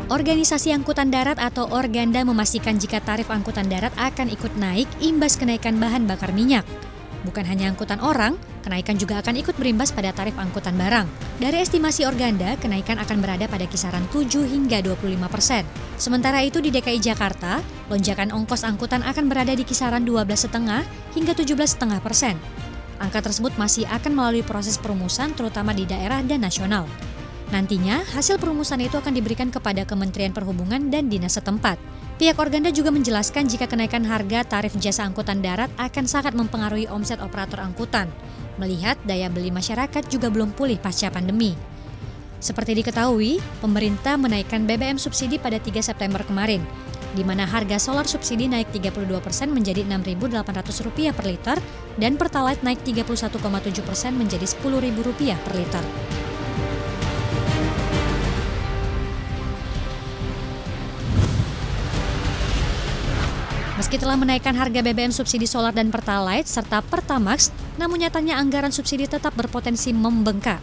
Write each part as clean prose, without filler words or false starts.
Organisasi Angkutan Darat atau Organda memastikan jika tarif angkutan darat akan ikut naik imbas kenaikan bahan bakar minyak. Bukan hanya angkutan orang, kenaikan juga akan ikut berimbas pada tarif angkutan barang. Dari estimasi Organda, kenaikan akan berada pada kisaran 7 hingga 25%. Sementara itu di DKI Jakarta, lonjakan ongkos angkutan akan berada di kisaran 12,5 hingga 17,5%. Angka tersebut masih akan melalui proses perumusan terutama di daerah dan nasional. Nantinya, hasil perumusan itu akan diberikan kepada Kementerian Perhubungan dan dinas setempat. Pihak Organda juga menjelaskan jika kenaikan harga tarif jasa angkutan darat akan sangat mempengaruhi omset operator angkutan, melihat daya beli masyarakat juga belum pulih pasca pandemi. Seperti diketahui, pemerintah menaikkan BBM subsidi pada 3 September kemarin, di mana harga solar subsidi naik 32% menjadi Rp6.800 per liter dan Pertalite naik 31,7% menjadi Rp10.000 per liter. Meski telah menaikkan harga BBM subsidi solar dan Pertalite serta Pertamax, namun nyatanya anggaran subsidi tetap berpotensi membengkak.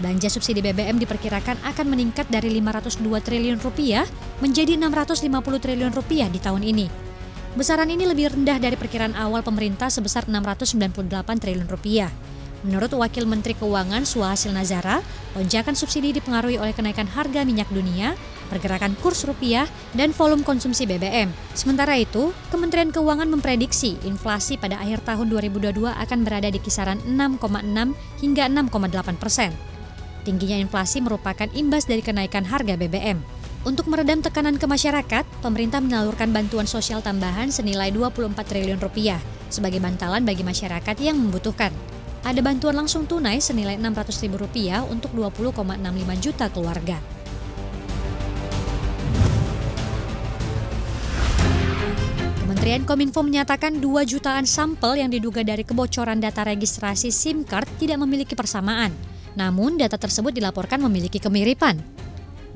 Belanja subsidi BBM diperkirakan akan meningkat dari Rp502 triliun menjadi Rp650 triliun di tahun ini. Besaran ini lebih rendah dari perkiraan awal pemerintah sebesar Rp698 triliun. Menurut Wakil Menteri Keuangan Suhasil Nazara, lonjakan subsidi dipengaruhi oleh kenaikan harga minyak dunia, pergerakan kurs rupiah, dan volume konsumsi BBM. Sementara itu, Kementerian Keuangan memprediksi inflasi pada akhir tahun 2022 akan berada di kisaran 6,6 hingga 6,8%. Tingginya inflasi merupakan imbas dari kenaikan harga BBM. Untuk meredam tekanan ke masyarakat, pemerintah menyalurkan bantuan sosial tambahan senilai Rp24 triliun sebagai bantalan bagi masyarakat yang membutuhkan. Ada bantuan langsung tunai senilai Rp600.000 untuk 20,65 juta keluarga. Kementerian Kominfo menyatakan 2 jutaan sampel yang diduga dari kebocoran data registrasi SIM card tidak memiliki persamaan. Namun, data tersebut dilaporkan memiliki kemiripan.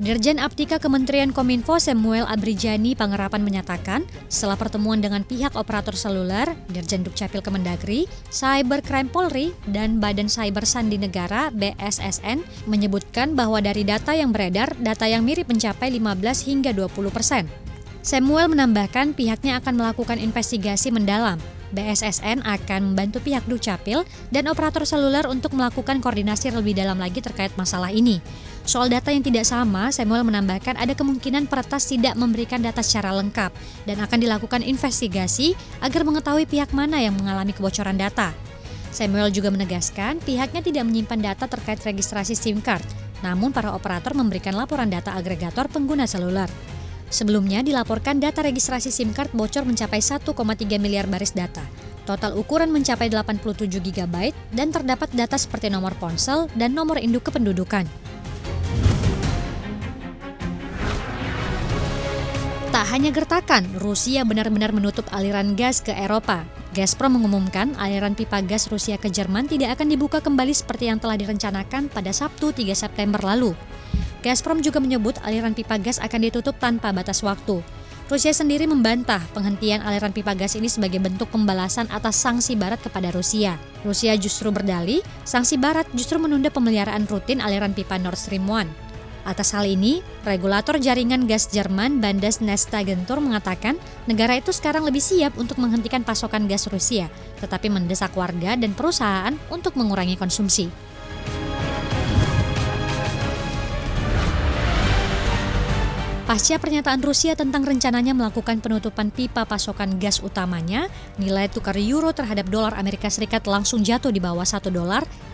Dirjen Aptika Kementerian Kominfo Samuel Abrijani Pangerapan menyatakan, setelah pertemuan dengan pihak operator seluler, Dirjen Dukcapil Kemendagri, Cybercrime Polri, dan Badan Cyber Sandi Negara (BSSN) menyebutkan bahwa dari data yang beredar, data yang mirip mencapai 15 hingga 20%. Samuel menambahkan pihaknya akan melakukan investigasi mendalam. BSSN akan membantu pihak Dukcapil dan operator seluler untuk melakukan koordinasi lebih dalam lagi terkait masalah ini. Soal data yang tidak sama, Samuel menambahkan ada kemungkinan peretas tidak memberikan data secara lengkap dan akan dilakukan investigasi agar mengetahui pihak mana yang mengalami kebocoran data. Samuel juga menegaskan pihaknya tidak menyimpan data terkait registrasi SIM card, namun para operator memberikan laporan data agregator pengguna seluler. Sebelumnya dilaporkan data registrasi SIM card bocor mencapai 1,3 miliar baris data. Total ukuran mencapai 87 GB dan terdapat data seperti nomor ponsel dan nomor induk kependudukan. Tak hanya gertakan, Rusia benar-benar menutup aliran gas ke Eropa. Gazprom mengumumkan aliran pipa gas Rusia ke Jerman tidak akan dibuka kembali seperti yang telah direncanakan pada Sabtu 3 September lalu. Gazprom juga menyebut aliran pipa gas akan ditutup tanpa batas waktu. Rusia sendiri membantah penghentian aliran pipa gas ini sebagai bentuk pembalasan atas sanksi Barat kepada Rusia. Rusia justru berdalih, sanksi Barat justru menunda pemeliharaan rutin aliran pipa Nord Stream 1. Atas hal ini, regulator jaringan gas Jerman Bundesnetzagentur mengatakan negara itu sekarang lebih siap untuk menghentikan pasokan gas Rusia, tetapi mendesak warga dan perusahaan untuk mengurangi konsumsi. Pasca pernyataan Rusia tentang rencananya melakukan penutupan pipa pasokan gas utamanya, nilai tukar euro terhadap dolar Amerika Serikat langsung jatuh di bawah $1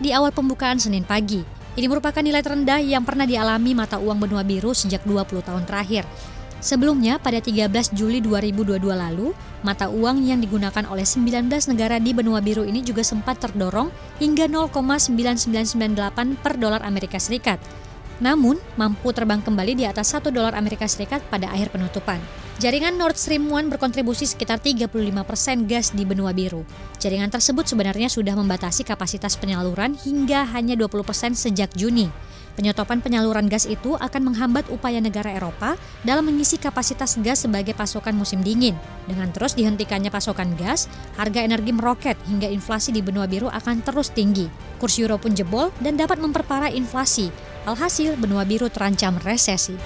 di awal pembukaan Senin pagi. Ini merupakan nilai terendah yang pernah dialami mata uang benua biru sejak 20 tahun terakhir. Sebelumnya, pada 13 Juli 2022 lalu, mata uang yang digunakan oleh 19 negara di benua biru ini juga sempat terdorong hingga 0,9998 per dolar Amerika Serikat. Namun, mampu terbang kembali di atas $1 Amerika Serikat pada akhir penutupan. Jaringan Nord Stream 1 berkontribusi sekitar 35% gas di benua biru. Jaringan tersebut sebenarnya sudah membatasi kapasitas penyaluran hingga hanya 20% sejak Juni. Penyetopan penyaluran gas itu akan menghambat upaya negara Eropa dalam mengisi kapasitas gas sebagai pasokan musim dingin. Dengan terus dihentikannya pasokan gas, harga energi meroket hingga inflasi di benua biru akan terus tinggi. Kurs euro pun jebol dan dapat memperparah inflasi. Alhasil, benua biru terancam resesi.